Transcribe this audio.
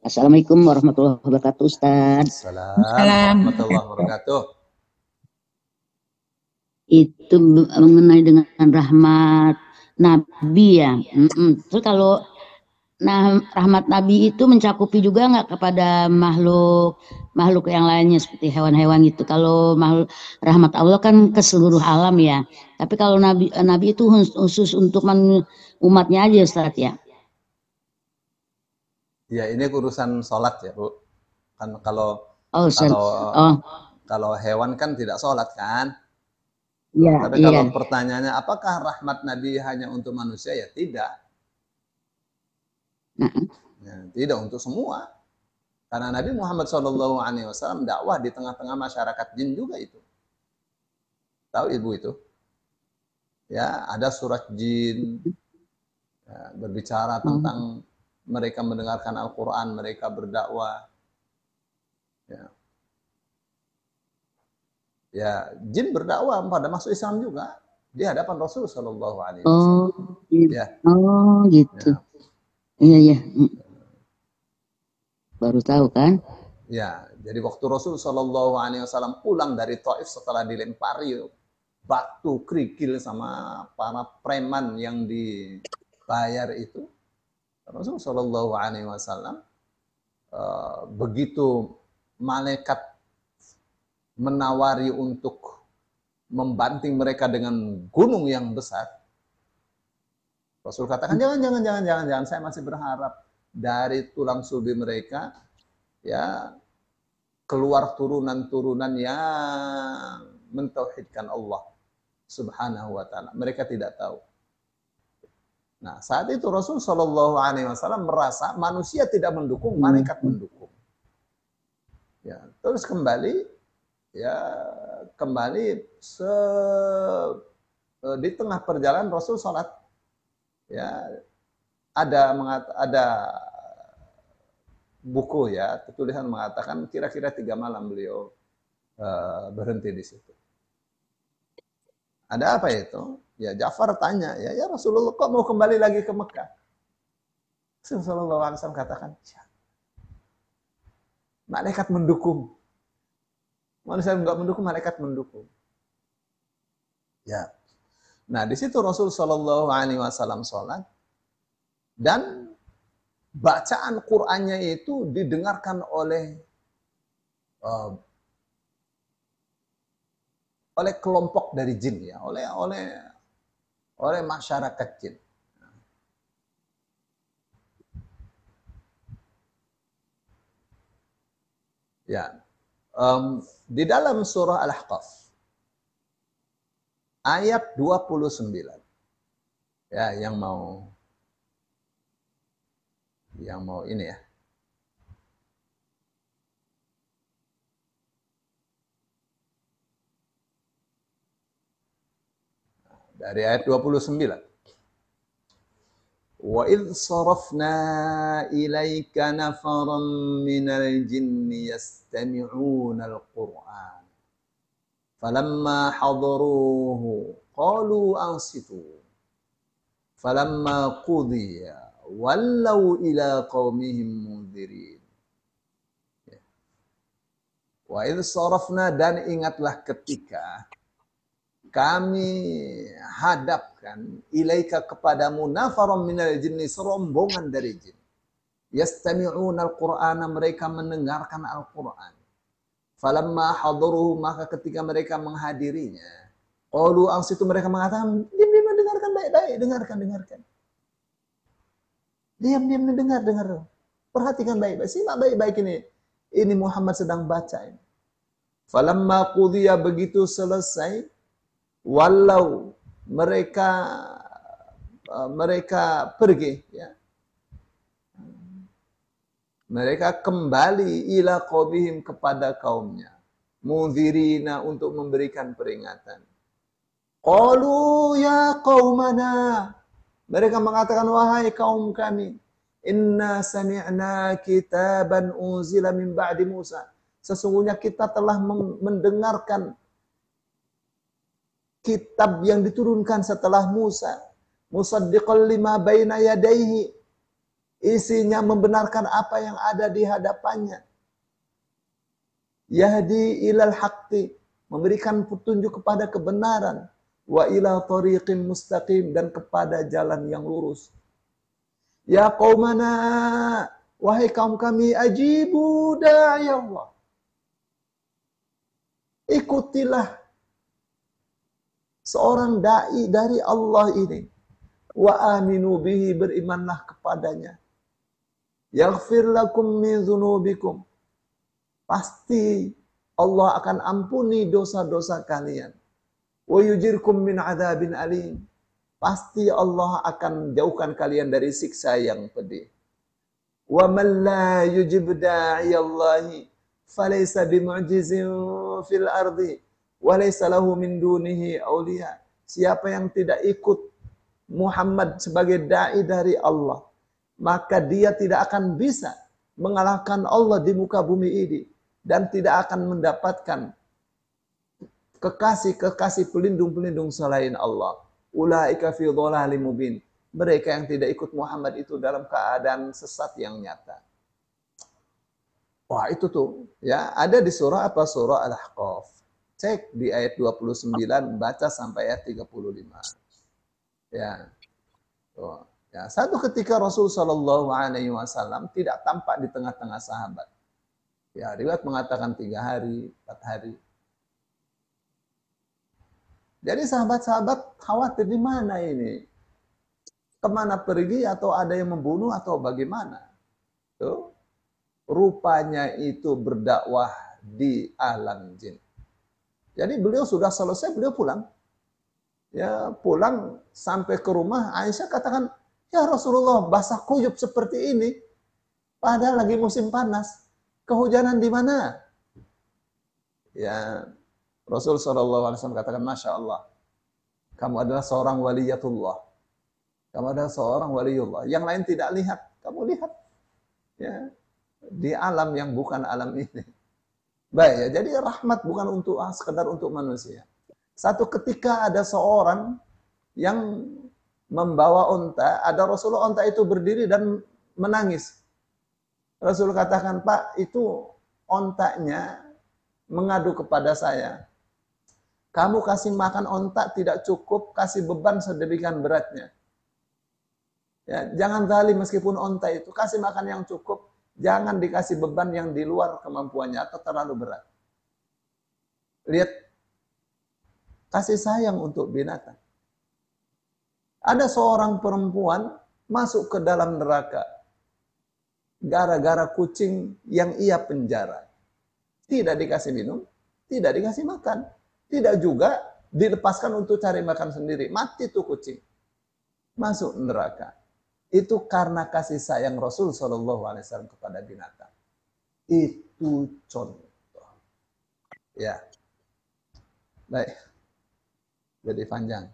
Assalamualaikum warahmatullahi wabarakatuh, Ustaz. Waalaikumsalam warahmatullahi wabarakatuh. Itu mengenai dengan rahmat Nabi ya. Terus kalau rahmat Nabi itu mencakupi juga nggak kepada makhluk yang lainnya seperti hewan-hewan gitu. Kalau rahmat Allah kan ke seluruh alam ya. Tapi kalau Nabi itu khusus untuk umatnya aja, Ustaz ya. Ya, ini urusan sholat ya, Bu. Kan kalau Oh, Ustaz. kalau Oh, kalau hewan kan tidak sholat kan. iya, Tapi iya. kalau pertanyaannya apakah rahmat Nabi hanya untuk manusia, ya tidak. Ya, tidak untuk semua. Karena Nabi Muhammad SAW dakwah di tengah-tengah masyarakat jin juga itu. Tahu Ibu itu? Ya, ada surat jin ya, berbicara tentang mereka mendengarkan Al-Quran, mereka berdakwah. Ya, jin berdakwah pada masuk Islam juga di hadapan Rasul Shallallahu Alaihi Wasallam. Ya. Oh, gitu. Iya, iya. Baru tahu kan? Ya, jadi waktu Rasul Shallallahu Alaihi Wasallam pulang dari Taif setelah dilempari batu kerikil sama para preman yang dibayar itu, Rasul Shallallahu Alaihi Wasallam begitu malaikat menawari untuk membanting mereka dengan gunung yang besar, Rasul katakan jangan, saya masih berharap dari tulang sulbi mereka ya keluar turunan-turunan yang mentauhidkan Allah Subhanahu wa taala. Mereka tidak tahu. Nah, saat itu Rasul Shallallahu Alaihi Wasallam merasa manusia tidak mendukung, malaikat mendukung. Ya, terus kembali di tengah perjalanan Rasul sholat. Ya, ada buku ya, tulisan mengatakan kira-kira 3 malam beliau berhenti di situ. Ada apa itu? Ya Ja'far tanya, ya Rasulullah kok mau kembali lagi ke Mekah? Rasulullah SAW katakan, malaikat mendukung. Manusia enggak mendukung, malaikat mendukung. Ya. Nah, di situ Rasul Shallallahu Alaihi Wasallam sholat dan bacaan Qur'annya itu didengarkan oleh kelompok dari jin ya, oleh masyarakat jin. Ya. Di dalam surah Al-Ahqaf ayat 29 ya, yang mau ini ya, dari ayat 29. Wa idh sarafna ilaika nafaran minal jinni yastami'una al-Qur'an falamma hadaruhu qalu ansitu falamma qudiya wallau ila qaumihim munzirin. Wa idh sarafna, dan ingatlah ketika kami hadapkan ilaika kepadamu nafaron minal jinni, serombongan dari jin. Yastami'una al-Qur'ana, mereka mendengarkan Al-Qur'an. Falamma hadaruhu, maka ketika mereka menghadirinya, qalu ansitu, mereka mengatakan, diam-diam, dengarkan baik-baik, dengarkan. Diam-diam, dengar. Perhatikan baik-baik, simak baik-baik ini. Ini Muhammad sedang baca ini. Falamma qudiya, begitu selesai, walau mereka pergi ya. Mereka kembali ila qaumihim, kepada kaumnya, munzirina, untuk memberikan peringatan. Qalu ya qaumana, mereka mengatakan, wahai kaum kami, inna sami'na kitaban unzila min ba'di Musa, sesungguhnya kita telah mendengarkan kitab yang diturunkan setelah Musa, musaddiqan lima baina yadayhi, Isinya membenarkan apa yang ada di hadapannya. Yahdi ilal haqqi, memberikan petunjuk kepada kebenaran. Wa ila tariqin mustaqim, dan kepada jalan yang lurus. Ya qaumana, wahai kaum kami, ajibu da'i Allah. Ikutilah seorang da'i dari Allah ini. Wa aminu bihi, berimanlah kepadanya. Yaghfir lakum min dzunubikum. Pasti Allah akan ampuni dosa-dosa kalian. Wa yujirkum min adzabin alim. Pasti Allah akan jauhkan kalian dari siksa yang pedih. Wa man la yujib da'iyallahi falaysa bimu'jizin fil ardi wa laysa lahu min dunihi awliya. Siapa yang tidak ikut Muhammad sebagai dai dari Allah, maka dia tidak akan bisa mengalahkan Allah di muka bumi ini, dan tidak akan mendapatkan kekasih-kekasih pelindung-pelindung selain Allah. Ulaika fi dhalalim mubin. Mereka yang tidak ikut Muhammad itu dalam keadaan sesat yang nyata. Wah, itu tuh ya, ada di surah apa? Surah Al-Ahqaf. Cek di ayat 29, baca sampai ayat 35. Ya. Tuh. Ya, satu ketika Rasul Shallallahu alaihi wasallam tidak tampak di tengah-tengah sahabat. Ya, riwayat mengatakan 3 hari, 4 hari. Jadi sahabat-sahabat khawatir, di mana ini? Kemana pergi, atau ada yang membunuh, atau bagaimana? Tuh. Rupanya itu berdakwah di alam jin. Jadi beliau sudah selesai, beliau pulang. Ya, pulang sampai ke rumah, Aisyah katakan, ya Rasulullah, basah kuyup seperti ini, padahal lagi musim panas. Kehujanan di mana? Ya, Rasul SAW katakan, Masya Allah, kamu adalah seorang waliyatullah. Kamu adalah seorang waliullah. Yang lain tidak lihat, kamu lihat. Ya, di alam yang bukan alam ini. Baik, ya, jadi rahmat bukan untuk sekedar untuk manusia. Satu ketika ada seorang yang membawa onta, ada Rasulullah, onta itu berdiri dan menangis. Rasul katakan, Pak, itu ontanya mengadu kepada saya. Kamu kasih makan onta tidak cukup, kasih beban sedemikian beratnya. Ya, jangan zalim meskipun onta itu, kasih makan yang cukup, jangan dikasih beban yang di luar kemampuannya atau terlalu berat. Lihat, kasih sayang untuk binatang. Ada seorang perempuan masuk ke dalam neraka gara-gara kucing yang ia penjara. Tidak dikasih minum, tidak dikasih makan. Tidak juga dilepaskan untuk cari makan sendiri. Mati tuh kucing. Masuk neraka. Itu karena kasih sayang Rasul SAW kepada binatang. Itu contoh. Ya. Baik. Jadi panjang.